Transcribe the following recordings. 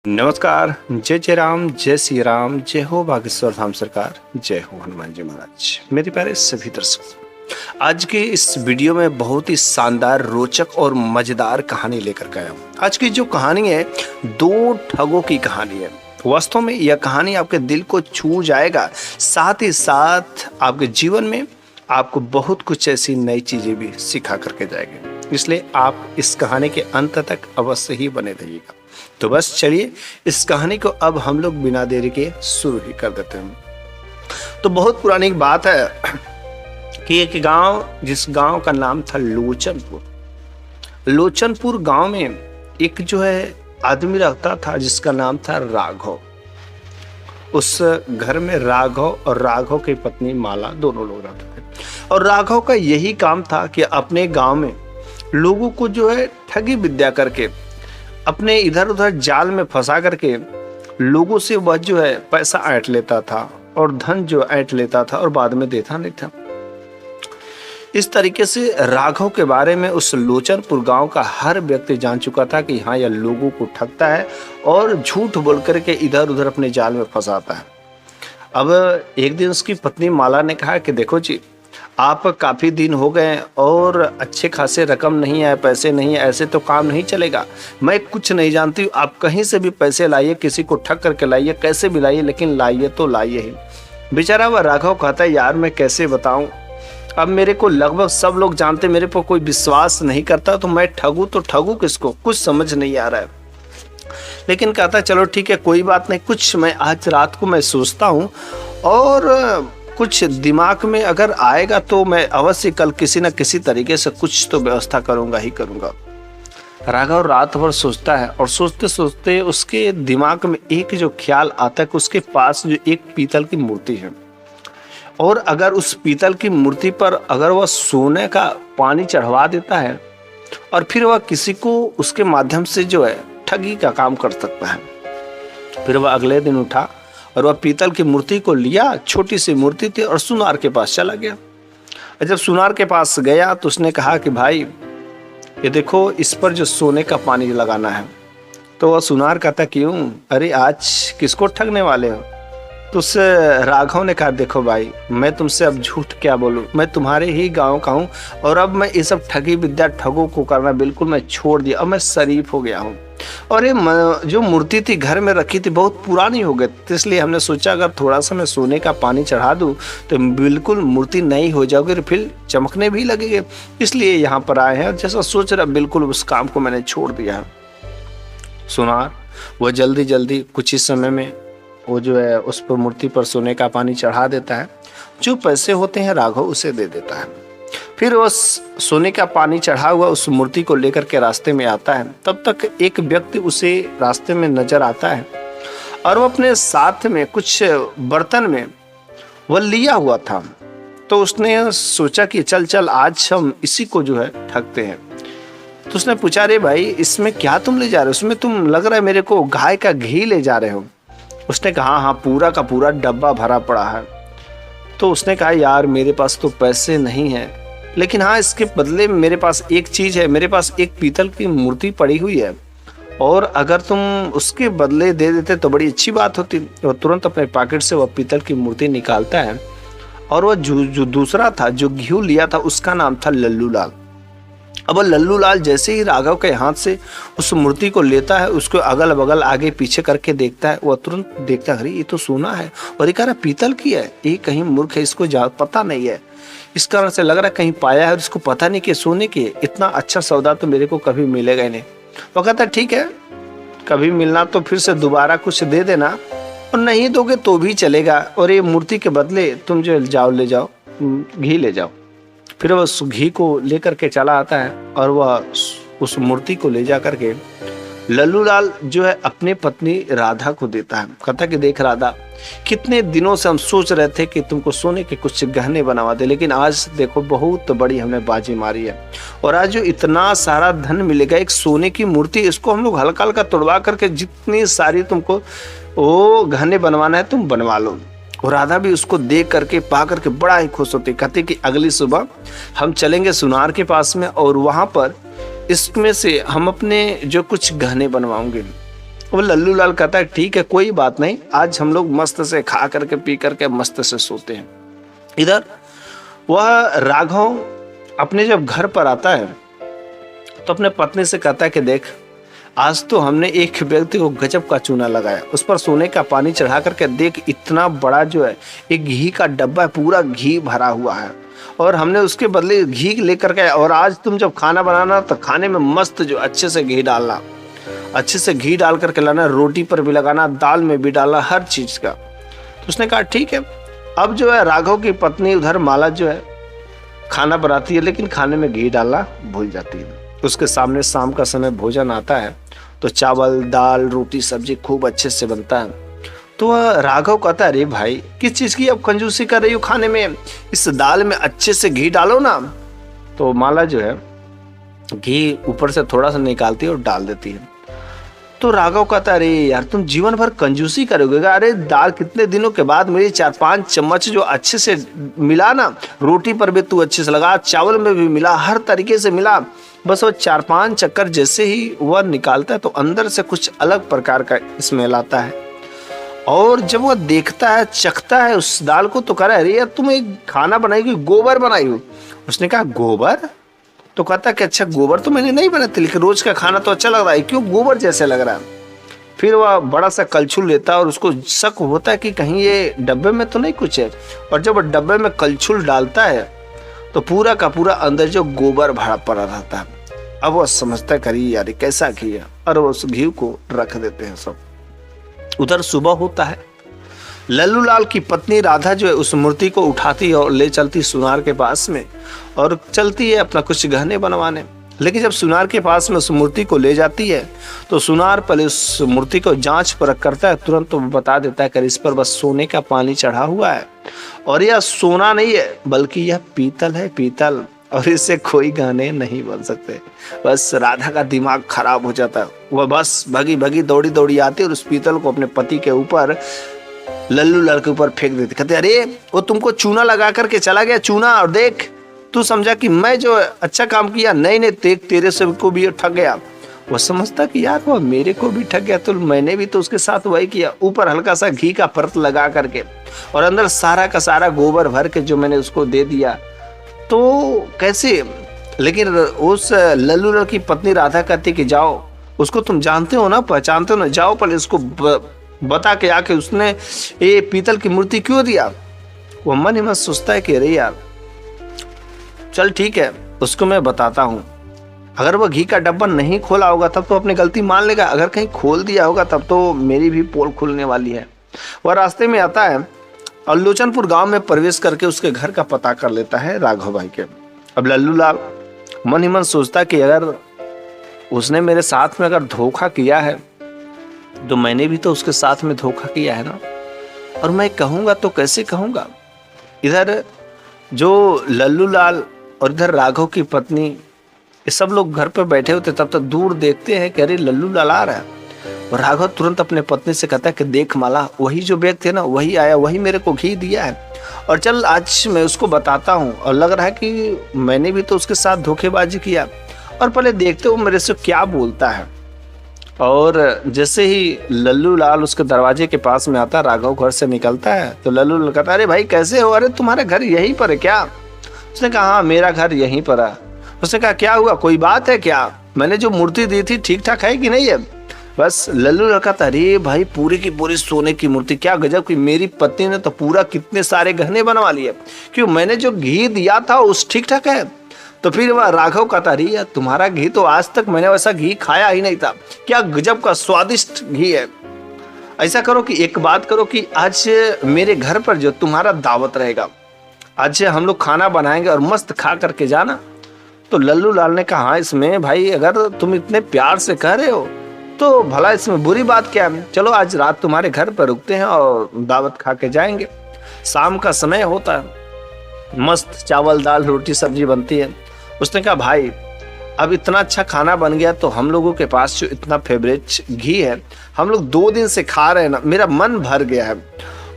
नमस्कार। जय जय राम, जय श्री राम, जय हो बागेश्वर धाम सरकार, जय हो हनुमान जी महाराज। मेरे प्यारे सभी दर्शक, आज के इस वीडियो में बहुत ही शानदार, रोचक और मजेदार कहानी लेकर के आया हूँ। आज की जो कहानी है, दो ठगों की कहानी है। वास्तव में यह कहानी आपके दिल को छू जाएगा, साथ ही साथ आपके जीवन में आपको बहुत कुछ ऐसी नई चीजें भी सिखा करके जाएंगे। इसलिए आप इस कहानी के अंत तक अवश्य ही बने रहिएगा। तो बस चलिए इस कहानी को अब हम लोग बिना देरी के शुरू ही कर देते हैं। तो बहुत पुरानी बात है कि एक गांव, जिस गांव का नाम था लोचनपुर गांव में एक जो है आदमी रहता था जिसका नाम था राघव। उस घर में राघव और राघव की पत्नी माला दोनों लोग रहते थे। और राघव का यही काम था कि अपने गांव में लोगों को जो है ठगी विद्या करके, अपने इधर उधर जाल में फंसा करके लोगों से वह जो है पैसा ऐंठ लेता था और धन जो ऐंठ लेता था और बाद में देता नहीं था। इस तरीके से राघव के बारे में उस लोचनपुर गांव का हर व्यक्ति जान चुका था कि हाँ, यह लोगों को ठगता है और झूठ बोल करके इधर उधर अपने जाल में फंसाता है। अब एक दिन उसकी पत्नी माला ने कहा कि देखो जी, आप काफ़ी दिन हो गए और अच्छे खासे रकम नहीं है, पैसे नहीं है, ऐसे तो काम नहीं चलेगा। मैं कुछ नहीं जानती हूँ, आप कहीं से भी पैसे लाइए, किसी को ठग करके लाइए, कैसे भी लाइए, लेकिन लाइए तो लाइए ही। बेचारा वह राघव कहता है, यार मैं कैसे बताऊँ, अब मेरे को लगभग सब लोग जानते, मेरे पर कोई विश्वास नहीं करता, तो मैं ठगूँ तो ठगूँ किसको, कुछ समझ नहीं आ रहा है। लेकिन कहता चलो ठीक है, कोई बात नहीं, कुछ मैं आज रात को मैं सोचता हूँ और कुछ दिमाग में अगर आएगा तो मैं अवश्य कल किसी न किसी तरीके से कुछ तो व्यवस्था करूंगा ही करूंगा। राघव रात भर सोचता है और सोचते सोचते उसके दिमाग में एक जो ख्याल आता है कि उसके पास जो एक पीतल की मूर्ति है, और अगर उस पीतल की मूर्ति पर अगर वह सोने का पानी चढ़वा देता है और फिर वह किसी को उसके माध्यम से जो है ठगी का काम कर सकता है। फिर वह अगले दिन उठा और वह पीतल की मूर्ति को लिया, छोटी सी मूर्ति थी, और सुनार के पास चला गया। और जब सुनार के पास गया तो उसने कहा कि भाई ये देखो, इस पर जो सोने का पानी लगाना है। तो वह सुनार कहता क्यों, अरे आज किसको ठगने वाले हो? तो उस राघव ने कहा देखो भाई, मैं तुमसे अब झूठ क्या बोलूं, मैं तुम्हारे ही गांव का हूं और अब मैं ये सब ठगी विद्या ठगों को करना बिल्कुल मैं छोड़ दिया, अब मैं शरीफ हो गया हूं। और ये जो मूर्ति थी घर में रखी थी, बहुत पुरानी हो गई, तो इसलिए हमने सोचा अगर थोड़ा सा मैं सोने का पानी चढ़ा दूं तो बिल्कुल मूर्ति नई हो जाओगे और फिर चमकने भी लगेगी, इसलिए यहाँ पर आए हैं। जैसा सोच रहा बिल्कुल उस काम को मैंने छोड़ दिया है। सुनार वह जल्दी जल्दी कुछ ही समय में वो जो है उस पर मूर्ति पर सोने का पानी चढ़ा देता है। जो पैसे होते हैं राघव उसे दे देता है। फिर उस सोने का पानी चढ़ा हुआ उस मूर्ति को लेकर के रास्ते में आता है। तब तक एक व्यक्ति उसे रास्ते में नजर आता है और वो अपने साथ में कुछ बर्तन में वह लिया हुआ था। तो उसने सोचा कि चल चल आज हम इसी को जो है ठगते हैं। तो उसने पूछा, अरे भाई इसमें क्या तुम ले जा रहे हो? उसमें तुम लग रहा है मेरे को गाय का घी ले जा रहे हो। उसने कहा हाँ, पूरा का पूरा डब्बा भरा पड़ा है। तो उसने कहा यार मेरे पास तो पैसे नहीं है, लेकिन हाँ इसके बदले में मेरे पास एक चीज़ है, मेरे पास एक पीतल की मूर्ति पड़ी हुई है, और अगर तुम उसके बदले दे देते तो बड़ी अच्छी बात होती। और तुरंत अपने पॉकेट से वह पीतल की मूर्ति निकालता है और वह जो दूसरा था, जो घी लिया था, उसका नाम था लल्लू लाल। अब लल्लू लाल जैसे ही राघव के हाथ से उस मूर्ति को लेता है, उसको अगल बगल आगे पीछे करके देखता है, वह तुरंत देखता है अरे ये तो सोना है, और ये कह रहा पीतल की है, ये कहीं मूर्ख है, इसको पता नहीं है, इस कारण से लग रहा है कहीं पाया है और इसको पता नहीं कि सोने की है। इतना अच्छा सौदा तो मेरे को कभी मिलेगा ही नहीं। वो कहता ठीक है, कभी मिलना तो फिर से दोबारा कुछ दे देना, और नहीं दोगे तो भी चलेगा, और ये मूर्ति के बदले तुम जो जाओ ले जाओ, घी ले जाओ। फिर वह उस घी को लेकर के चला आता है और वह उस मूर्ति को ले जा करके लल्लू लाल जो है अपनी पत्नी राधा को देता है। कहता कि देख राधा, कितने दिनों से हम सोच रहे थे कि तुमको सोने के कुछ गहने बनवा दे, लेकिन आज देखो बहुत बड़ी हमने बाजी मारी है, और आज जो इतना सारा धन मिलेगा, एक सोने की मूर्ति, इसको हम लोग हल्का हल्का तोड़वा करके जितनी सारी तुमको वो गहने बनवाना है तुम बनवा लो। और राधा भी उसको देख करके पा करके बड़ा ही खुश होती। कहती कि अगली सुबह हम चलेंगे सुनार के पास में, और वहाँ पर इसमें से हम अपने जो कुछ गहने बनवाएंगे। वो लल्लू लाल कहता है ठीक है कोई बात नहीं, आज हम लोग मस्त से खा करके पी करके मस्त से सोते हैं। इधर वह राघव अपने जब घर पर आता है तो अपने पत्नी से कहता है कि देख आज तो हमने एक व्यक्ति को गजब का चूना लगाया, उस पर सोने का पानी चढ़ा करके देख इतना बड़ा जो है एक घी का डब्बा है, पूरा घी भरा हुआ है और हमने उसके बदले घी लेकर के, और आज तुम जब खाना बनाना तो खाने में मस्त जो अच्छे से घी डालना, अच्छे से घी डाल करके लाना, रोटी पर भी लगाना, दाल में भी डालना, हर चीज का। तो उसने कहा ठीक है। अब जो है राघव की पत्नी उधर माला जो है खाना बनाती है लेकिन खाने में घी डालना भूल जाती है। उसके सामने शाम का समय भोजन आता है तो चावल दाल रोटी सब्जी खूब अच्छे से बनता है। तो वह राघव कहता है अरे भाई किस चीज की अब कंजूसी कर रही हो खाने में, इस दाल में अच्छे से घी डालो ना। तो माला जो है घी ऊपर से थोड़ा सा निकालती है और डाल देती है। तो राघव कहता है अरे यार तुम जीवन भर कंजूसी करोगे, अरे दाल कितने दिनों के बाद मेरी 4-5 चम्मच जो अच्छे से मिला ना, रोटी पर भी तू अच्छे से लगा, चावल में भी मिला, हर तरीके से मिला, बस वो 4-5 चक्कर जैसे ही वह निकालता है तो अंदर से कुछ अलग प्रकार का स्मेल आता है। और जब वह देखता है चखता है उस दाल को तो कह रहा है अरे यार तुम एक खाना बनाई कि गोबर बनाई हो। उसने कहा गोबर? तो कहता कि अच्छा गोबर तो मैंने नहीं बनाती लेकिन रोज का खाना तो अच्छा लग रहा है, क्यों गोबर जैसे लग रहा है। फिर वह बड़ा सा कलछुल लेता है और उसको शक होता है कि कहीं ये डब्बे में तो नहीं कुछ है, और जब वह डब्बे में कलछुल डालता है तो पूरा का पूरा अंदर जो गोबर भरा पड़ा रहता है। अब वह समझता है करी यार कैसा घी है, और वो उस घी को रख देते हैं सब। उधर सुबह होता है, लल्लू लाल की पत्नी राधा जो है उस मूर्ति को उठाती है और ले चलती सुनार के पास में और चलती है अपना कुछ गहने बनवाने। लेकिन जब सुनार के पास में उस मूर्ति को ले जाती है तो सुनार पहले उस मूर्ति को जांच परख करता है, तुरंत तो बता देता है कि इस पर बस सोने का पानी चढ़ा हुआ है और यह सोना नहीं है बल्कि यह पीतल है, पीतल, और इससे कोई गहने नहीं बन सकते। बस राधा का दिमाग खराब हो जाता है, वह बस भगी भगी दौड़ी दौड़ी आती है और उस पीतल को अपने पति के ऊपर लल्लू लाल के ऊपर फेंक देती। कहते अरे वो तुमको चूना लगा करके चला गया, चूना, और देख तू समझा कि मैं जो अच्छा काम किया, नहीं नहीं देख तेरे से को भी ठग गया। वो समझता कि यार वो मेरे को भी ठग गया तो मैंने भी तो उसके साथ वही किया, ऊपर हल्का सा घी का परत लगा करके और अंदर सारा का सारा गोबर भर के जो मैंने उसको दे दिया, तो कैसे। लेकिन उस लल्लू लाल की पत्नी राधा कहती कि जाओ, उसको तुम जानते हो ना, पहचानते हो ना, जाओ पहले उसको बता के आके उसने ये पीतल की मूर्ति क्यों दिया। वो मन ही मन सोचता है कि अरे यार चल ठीक है उसको मैं बताता हूँ, अगर वह घी का डब्बा नहीं खोला होगा तब तो अपनी गलती मान लेगा, अगर कहीं खोल दिया होगा तब तो मेरी भी पोल खुलने वाली है। वह रास्ते में आता है और लोचनपुर गांव में प्रवेश करके उसके घर का पता कर लेता है राघव भाई के। अब लल्लू लाल मन ही मन सोचता कि अगर उसने मेरे साथ में अगर धोखा किया है तो मैंने भी तो उसके साथ में धोखा किया है ना, और मैं कहूँगा तो कैसे कहूँगा। इधर जो लल्लू लाल और इधर राघव की पत्नी ये सब लोग घर पर बैठे होते, तब तक दूर देखते हैं कि अरे लल्लू लाल आ रहा है। और राघव तुरंत अपने पत्नी से कहता है कि देख माला वही जो व्यक्ति है ना वही आया, वही मेरे को घी दिया है, और चल आज मैं उसको बताता हूँ, और लग रहा है कि मैंने भी तो उसके साथ धोखेबाजी किया, और पहले देखते हो मेरे से क्या बोलता है। और जैसे ही लल्लू लाल उसके दरवाजे के पास में आता, राघव घर से निकलता है तो लल्लू लाल कहता अरे भाई कैसे हो, अरे तुम्हारा घर यहीं पर है क्या। उसने कहा हाँ मेरा घर यहीं पर है। उसने कहा क्या हुआ, कोई बात है क्या, मैंने जो मूर्ति दी थी ठीक ठाक है कि नहीं है। बस लल्लू लाल कहता अरे भाई पूरी की पूरी सोने की मूर्ति, क्या गजब की, मेरी पत्नी ने तो पूरा कितने सारे गहने बनवा लिए, क्यों मैंने जो घी दिया था उस ठीक ठाक है। तो फिर वह राघव कहता रही है तुम्हारा घी तो आज तक मैंने वैसा घी खाया ही नहीं था, क्या गजब का स्वादिष्ट घी है। ऐसा करो कि एक बात करो कि आज मेरे घर पर जो तुम्हारा दावत रहेगा, आज हम लोग खाना बनाएंगे और मस्त खा करके जाना। तो लल्लू लाल ने कहा हाँ इसमें भाई अगर तुम इतने प्यार से कह रहे हो तो भला इसमें बुरी बात क्या है, चलो आज रात तुम्हारे घर पर रुकते हैं और दावत खा के जाएंगे। शाम का समय होता है, मस्त चावल दाल रोटी सब्जी बनती है। उसने कहा भाई अब इतना अच्छा खाना बन गया तो हम लोगों के पास जो इतना फेवरेट घी है हम लोग 2 दिन से खा रहे हैं ना, मेरा मन भर गया है,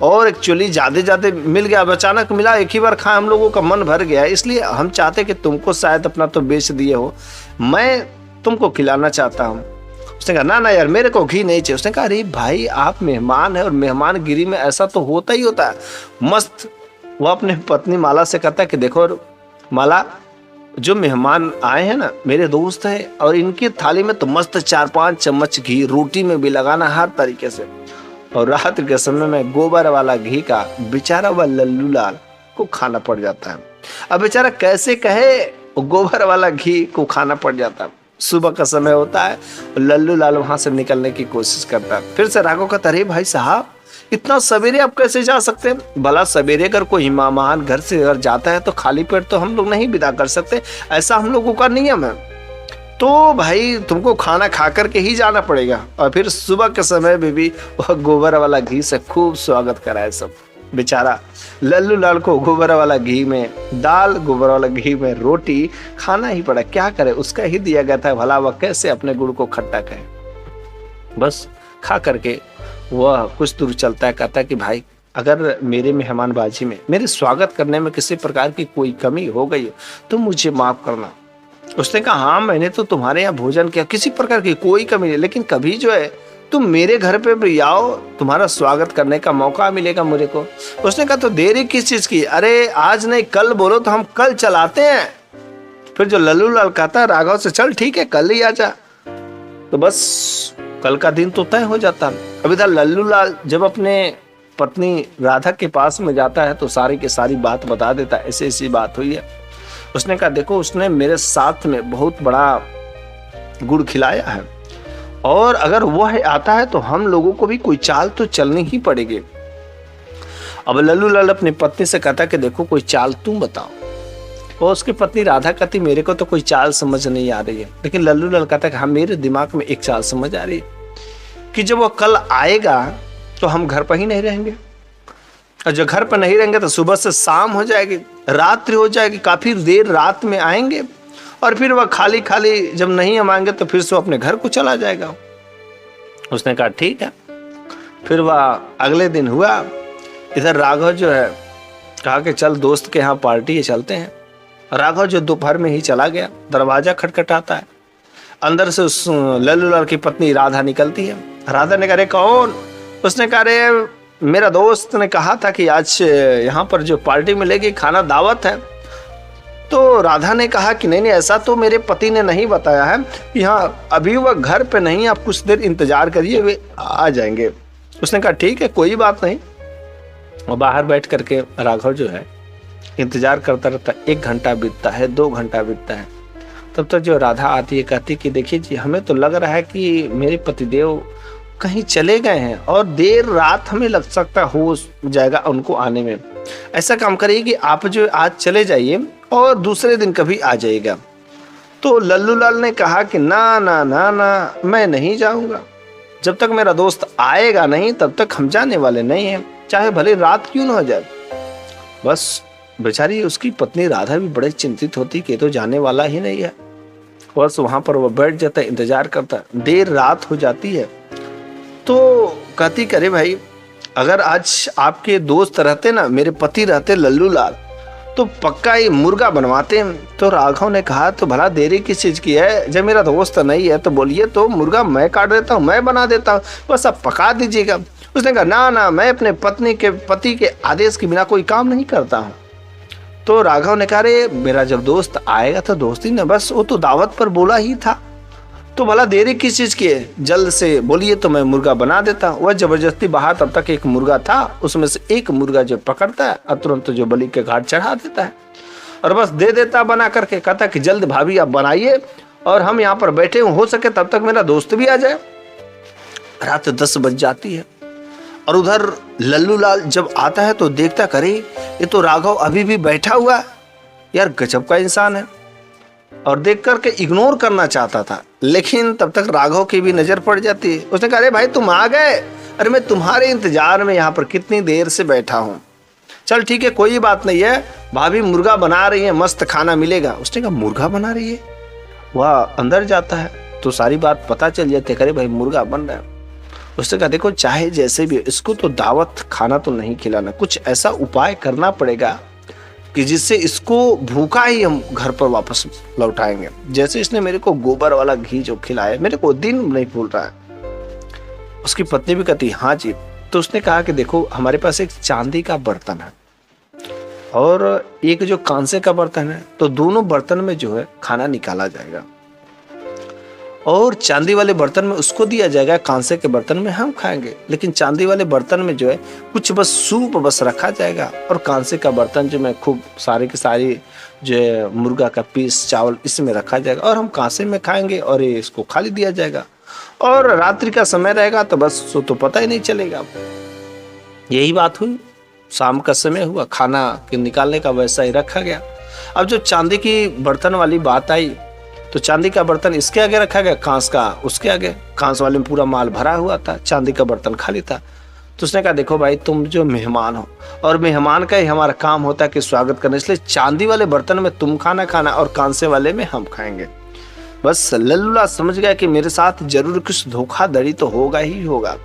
और एक्चुअली ज़्यादा मिल गया, अब अचानक मिला एक ही बार खाए, हम लोगों का मन भर गया है, इसलिए हम चाहते कि तुमको शायद अपना तो बेच दिए हो, मैं तुमको खिलाना चाहता हूँ। उसने कहा ना ना यार मेरे को घी नहीं चाहिए। उसने कहा अरे भाई आप मेहमान है और मेहमानगिरी में ऐसा तो होता ही होता है। मस्त वो अपने पत्नी माला से कहता है कि देखो माला, जो मेहमान आए हैं ना मेरे दोस्त हैं, और इनकी थाली में तो मस्त 4-5 चम्मच घी, रोटी में भी लगाना हर तरीके से। और रात के समय में गोबर वाला घी का बेचारा व लल्लू लाल को खाना पड़ जाता है। अब बेचारा कैसे कहे, गोबर वाला घी को खाना पड़ जाता है। सुबह का समय होता है, लल्लू लाल वहां से निकलने की कोशिश करता है। फिर से राघव कहता अरे भाई साहब इतना सवेरे आप कैसे जा सकते हैं? भला सवेरे अगर कोई मेहमान घर से अगर जाता है तो खाली पेट तो हम लोग नहीं विदा कर सकते, ऐसा हम लोगों का नियम है। तो भाई तुमको खाना खा करके ही जाना पड़ेगा। और फिर सुबह के समय में भी वह गोबर वाला घी से खूब स्वागत कराए सब। बेचारा लल्लू लाल को गोबर वाला घी में दाल, गोबर वाला घी में रोटी खाना ही पड़ा। क्या करे, उसका ही दिया गया था, भला वह कैसे अपने गुड़ को खट्टा कहे। बस खा करके वह कुछ दूर चलता है, कहता है कि भाई अगर मेरे मेहमानबाजी में, मेरे स्वागत करने में किसी प्रकार की कोई कमी हो गई तो मुझे माफ करना। उसने कहा हाँ मैंने तो तुम्हारे यहाँ भोजन किया, किसी प्रकार की कोई कमी नहीं, लेकिन कभी जो है तुम मेरे घर पे भी आओ, तुम्हारा स्वागत करने का मौका मिलेगा मुझे को। उसने कहा तो देरी किस चीज की? अरे आज नहीं कल बोलो तो हम कल चलाते हैं। फिर जो लल्लू लाल कहता है राघव से चल ठीक है कल ही आ जा। तो बस कल का दिन तो तय हो जाता। अब इधर लल्लू लाल जब अपने पत्नी राधा के पास में जाता है तो सारी की सारी बात बता देता है, ऐसी ऐसी बात हुई है। उसने कहा देखो उसने मेरे साथ में बहुत बड़ा गुड़ खिलाया है, और अगर वह आता है तो हम लोगों को भी कोई चाल तो चलनी ही पड़ेगी। अब लल्लू लाल अपनी पत्नी से कहता कि देखो कोई चाल तुम बताओ। और उसकी पत्नी राधा कहती मेरे को तो कोई चाल समझ नहीं आ रही है। लेकिन लल्लू लाल कहता कि हाँ मेरे दिमाग में एक चाल समझ आ रही है कि जब वो कल आएगा तो हम घर पर ही नहीं रहेंगे, और जो घर पर नहीं रहेंगे तो सुबह से शाम हो जाएगी, रात्रि हो जाएगी, काफी देर रात में आएंगे, और फिर वह खाली खाली जब नहीं हम आएंगे तो फिर से अपने घर को चला जाएगा। उसने कहा ठीक है। फिर वह अगले दिन हुआ, इधर राघव जो है कहा कि चल दोस्त के यहाँ पार्टी है चलते हैं। राघव जो दोपहर में ही चला गया। दरवाजा खटखटाता है, अंदर से उस लल्लू लाल की पत्नी राधा निकलती है। राधा ने कहा अरे कौन? उसने कहा अरे मेरा दोस्त ने कहा था कि आज यहाँ पर जो पार्टी मिलेगी खाना दावत है। तो राधा ने कहा कि नहीं ऐसा तो मेरे पति ने नहीं बताया है, यहाँ अभी वह घर पे नहीं, आप कुछ देर इंतजार करिए वे आ जाएंगे। उसने कहा ठीक है कोई बात नहीं। और बाहर बैठ करके राघव जो है इंतजार करता रहता। 1 घंटा बीतता है, 2 घंटा बीतता है। तब तक जो राधा आती है कहती कि देखिए जी हमें तो लग रहा है कि मेरे पतिदेव कहीं चले गए हैं और देर रात हमें लग सकता हो जाएगा उनको आने में। ऐसा काम करिए कि आप जो आज चले जाइए और दूसरे दिन कभी आ जाइएगा। तो लल्लू लाल ने कहा कि ना ना ना ना मैं नहीं जाऊंगा, जब तक मेरा दोस्त आएगा नहीं तब तक हम जाने वाले नहीं हैं, चाहे भले रात क्यों ना हो जाए। बस बेचारी उसकी पत्नी राधा भी बड़े चिंतित होती कि तो जाने वाला ही नहीं है। बस वहां पर वो बैठ जाता है, इंतजार करता है। देर रात हो जाती है तो कहती करे भाई अगर आज आपके दोस्त रहते ना, मेरे पति रहते लल्लू लाल, तो पक्का ही मुर्गा बनवाते हैं। तो राघव ने कहा तो भला देरी किस चीज की है, जब मेरा दोस्त नहीं है तो बोलिए तो मुर्गा मैं काट देता हूँ, मैं बना देता हूँ, बस आप पका दीजिएगा। उसने कहा ना ना मैं अपने पति के आदेश के बिना कोई काम नहीं करता हूँ। तो राघव ने कहा रे मेरा जब दोस्त आएगा तो दोस्ती ने, बस वो तो दावत पर बोला ही था, तो भला देरी किस चीज की है, जल्द से बोलिए तो मैं मुर्गा बना देता हूँ। वह जबरदस्ती बाहर, तब तक एक मुर्गा था, उसमें से एक मुर्गा जो पकड़ता है और तुरंत जो बलि के घाट चढ़ा देता है और बस दे देता बना करके। कहता कि जल्द भाभी आप बनाइए और हम यहाँ पर बैठे हो सके तब तक मेरा दोस्त भी आ जाए। रात 10 बज जाती है और उधर लल्लू लाल जब आता है तो देखता करे ये तो राघव अभी भी बैठा हुआ है, यार गजब का इंसान है, और देख करके इग्नोर करना चाहता था, लेकिन तब तक राघव की भी नजर पड़ जाती है। उसने कहा अरे भाई तुम आ गए, अरे मैं तुम्हारे इंतजार में यहाँ पर कितनी देर से बैठा हूँ, चल ठीक है कोई बात नहीं है, भाभी मुर्गा बना रही है, मस्त खाना मिलेगा। उसने कहा मुर्गा बना रही है? वह अंदर जाता है तो सारी बात पता चल जाती है, अरे भाई मुर्गा बन रहा है। उसने कहा देखो चाहे जैसे भी इसको तो दावत खाना तो नहीं खिलाना, कुछ ऐसा उपाय करना पड़ेगा कि जिससे इसको भूखा ही हम घर पर वापस लौटाएंगे। जैसे इसने मेरे को गोबर वाला घी जो खिलाया, मेरे को दिन नहीं भूल रहा है। उसकी पत्नी भी कहती हाँ जी। तो उसने कहा कि देखो हमारे पास एक चांदी का बर्तन है और एक जो कांसे का बर्तन है, तो दोनों बर्तन में जो है खाना निकाला जाएगा और चांदी वाले बर्तन में उसको दिया जाएगा, कांसे के बर्तन में हम खाएंगे। लेकिन चांदी वाले बर्तन में जो है कुछ बस सूप बस रखा जाएगा और कांसे का बर्तन जो में खूब सारी की सारी जो है मुर्गा का पीस चावल इसमें रखा जाएगा और हम कांसे में खाएंगे और ये इसको खाली दिया जाएगा। और रात्रि का समय रहेगा तो बस सो तो पता ही नहीं चलेगा। यही बात हुई। शाम का समय हुआ, खाना के निकालने का वैसा ही रखा गया। अब जो चांदी की बर्तन वाली बात आई तो चांदी का बर्तन इसके आगे रखा गया, कांस का उसके आगे। कांस वाले में पूरा माल भरा हुआ था, चांदी का बर्तन खाली था। तो उसने कहा देखो भाई तुम जो मेहमान हो और मेहमान का ही हमारा काम होता है कि स्वागत करना, इसलिए चांदी वाले बर्तन में तुम खाना खाना और कांसे वाले में हम खाएंगे। बस लल्लूलाल समझ गया कि मेरे साथ जरूर कुछ धोखाधड़ी तो होगा ही होगा।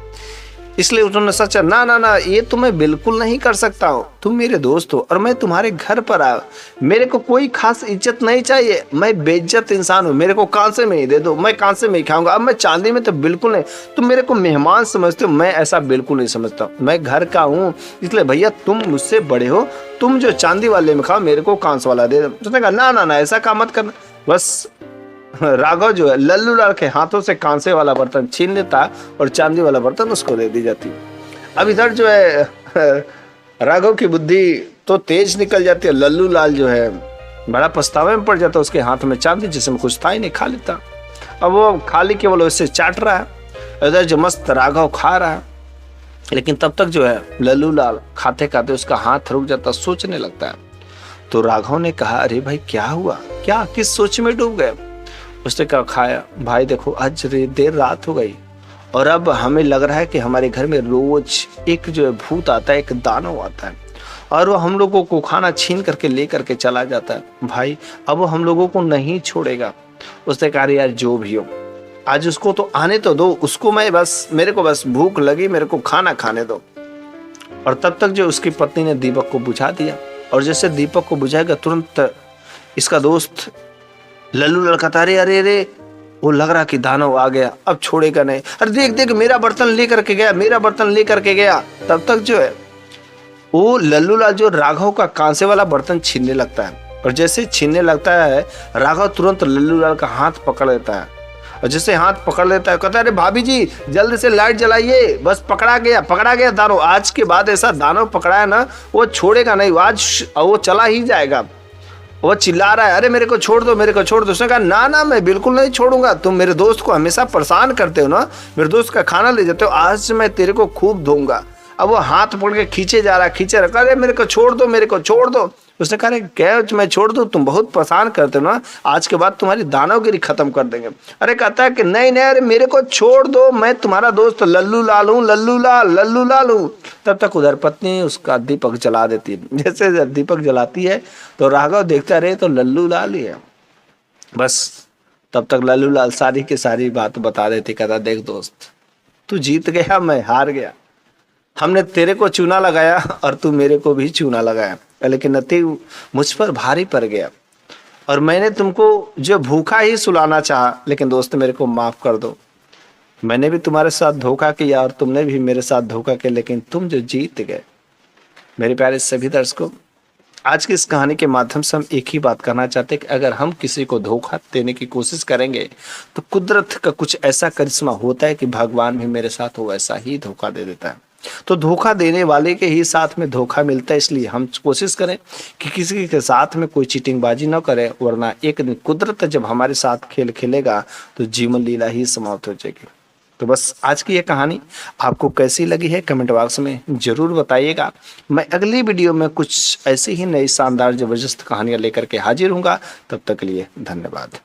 इसलिए उन्होंने सोचा ना ना ना, ये तो मैं बिल्कुल नहीं कर सकता हूँ। तुम मेरे दोस्त हो और मैं तुम्हारे घर पर आया, मेरे को कोई खास इज्जत नहीं चाहिए। मैं बेइज्जत इंसान हूँ, मेरे को कांसे में ही दे दो, मैं कांसे में ही खाऊंगा। अब मैं चांदी में तो बिल्कुल नहीं। तुम मेरे को मेहमान समझते हो, मैं ऐसा बिल्कुल नहीं समझता। मैं घर का हूँ, इसलिए भैया तुम मुझसे बड़े हो, तुम जो चांदी वाले में खाओ, मेरे को कांस वाला दे दो। उसने कहा ना ना ना, ऐसा काम मत करना। बस राघव जो है लल्लूलाल के हाथों से कांसे वाला बर्तन छीन लेता और चांदी वाला बर्तन उसको दे दी जाती। अब इधर जो है राघव की बुद्धि तो तेज निकल जाती है। लल्लूलाल जो है बड़ा पछतावे में पड़ जाता, उसके हाथ में चांदी जिसमें कुछ था ही नहीं, खा लेता। अब वो खाली केवल वैसे चाट रहा है, इधर जो मस्त राघव खा रहा है। लेकिन तब तक जो है लल्लूलाल खाते खाते उसका हाथ रुक जाता, सोचने लगता है। तो राघव ने कहा अरे भाई क्या हुआ, क्या किस सोच में डूब गए। उसने कहा खाया भाई देखो आज देर रात हो गई और अब हमें लग रहा है कि हमारे घर में रोज एक जो है भूत आता है, एक दानव आता है और वो हम लोगों को खाना छीन करके ले करके चला जाता है। भाई अब वो हम लोगों को नहीं छोड़ेगा। उसने कहा यार जो भी हो आज उसको तो आने तो दो, उसको मैं बस, मेरे को बस भूख लगी, मेरे को खाना खाने दो। और तब तक जो उसकी पत्नी ने दीपक को बुझा दिया और जैसे दीपक को बुझाएगा तुरंत इसका दोस्त लल्लूलाल कहता अरे अरे अरे, वो लग रहा कि दानव आ गया, अब छोड़ेगा नहीं। अरे देख देख मेरा बर्तन लेकर के गया, मेरा बर्तन लेकर के गया। तब तक जो है वो लल्लूलाल जो राघव का कांसे वाला बर्तन छीनने लगता है और जैसे छीनने लगता है राघव तुरंत लल्लूलाल का हाथ पकड़ लेता है और जैसे हाथ पकड़ लेता है कहता है अरे भाभी जी जल्द से लाइट जलाइए, बस पकड़ा गया दानव। आज के बाद ऐसा दानव पकड़ा है ना, वो छोड़ेगा नहीं, आज वो चला ही जाएगा। वो चिल्ला रहा है अरे मेरे को छोड़ दो, मेरे को छोड़ दो। उसने कहा ना ना मैं बिल्कुल नहीं छोड़ूंगा, तुम मेरे दोस्त को हमेशा परेशान करते हो ना, मेरे दोस्त का खाना ले जाते हो, आज मैं तेरे को खूब दूंगा। अब वो हाथ पकड़ के खींचे जा रहा, अरे मेरे को छोड़ दो, मेरे को छोड़ दो। उसने कहा क्या मैं छोड़ दूं, तुम बहुत परेशान करते हो ना, आज के बाद तुम्हारी दानवगिरी खत्म कर देंगे। अरे कहता है कि नहीं नहीं अरे मेरे को छोड़ दो, मैं तुम्हारा दोस्त लल्लूलाल हूँ, लल्लूलाल हूँ। तब तक उधर पत्नी उसका दीपक जला देती है। जैसे दीपक जलाती है तो राघव देखता रहे तो लल्लूलाल ही है। बस तब तक लल्लूलाल सारी की सारी बात बता देती, कहता देख दोस्त तू जीत गया, मैं हार गया। हमने तेरे को चूना लगाया और तू मेरे को भी चूना लगाया, लेकिन नतीजा मुझ पर भारी पड़ गया और मैंने तुमको जो भूखा ही सुलाना चाहा, लेकिन दोस्त मेरे को माफ कर दो। मैंने भी तुम्हारे साथ धोखा किया और तुमने भी मेरे साथ धोखा किया, लेकिन तुम जो जीत गए। मेरे प्यारे सभी दर्शकों, आज की इस कहानी के माध्यम से हम एक ही बात कहना चाहते हैं कि अगर हम किसी को धोखा देने की कोशिश करेंगे तो कुदरत का कुछ ऐसा करिश्मा होता है कि भगवान भी मेरे साथ वो ऐसा ही धोखा दे देता है। तो धोखा देने वाले के ही साथ में धोखा मिलता है, इसलिए हम कोशिश करें कि किसी के साथ में कोई चीटिंगबाजी न करें, वरना एक दिन कुदरत जब हमारे साथ खेल खेलेगा तो जीवन लीला ही समाप्त हो जाएगी। तो बस आज की ये कहानी आपको कैसी लगी है कमेंट बॉक्स में जरूर बताइएगा। मैं अगली वीडियो में कुछ ऐसी ही नई शानदार जबरदस्त कहानियां लेकर के हाजिर हूँगा। तब तक के लिए धन्यवाद।